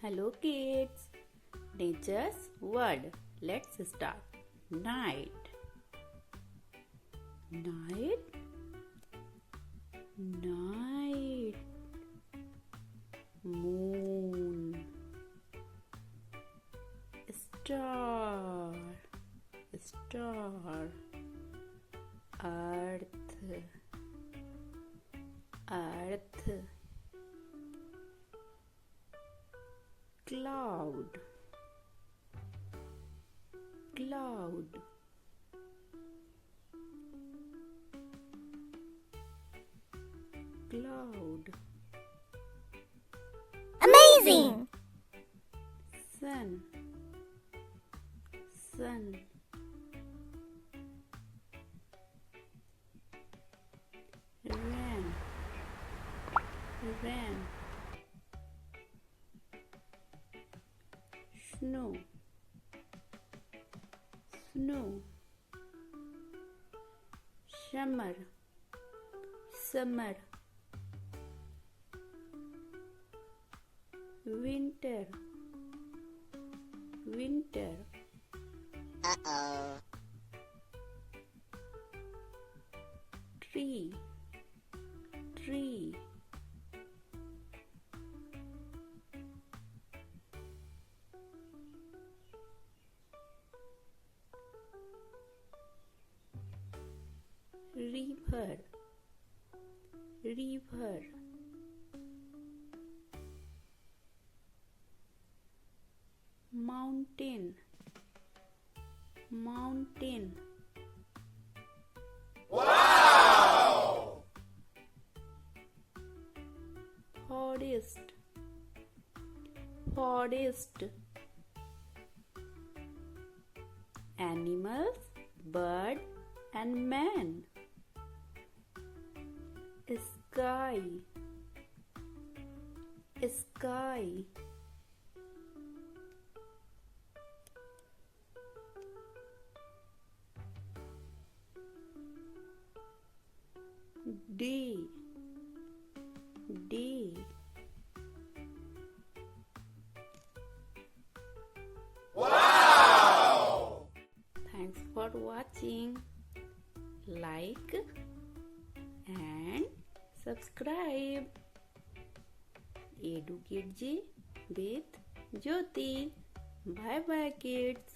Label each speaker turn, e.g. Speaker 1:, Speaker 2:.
Speaker 1: Hello kids, nature's world. Let's start. Night, night, night. Moon, star, star. Earth, earth. Cloud, cloud. Cloud.
Speaker 2: Amazing!
Speaker 1: Sun, sun. Rain, rain. Snow, snow. Summer, summer. Winter, winter.
Speaker 2: Uh-oh.
Speaker 1: Tree, tree. River, river. Mountain, mountain.
Speaker 2: Wow!
Speaker 1: Forest, forest. Animals, bird and man. Sky, sky. Day, day.
Speaker 2: Wow!
Speaker 1: Thanks for watching. Like and subscribe. Educate Ji with Jyoti. Bye bye kids.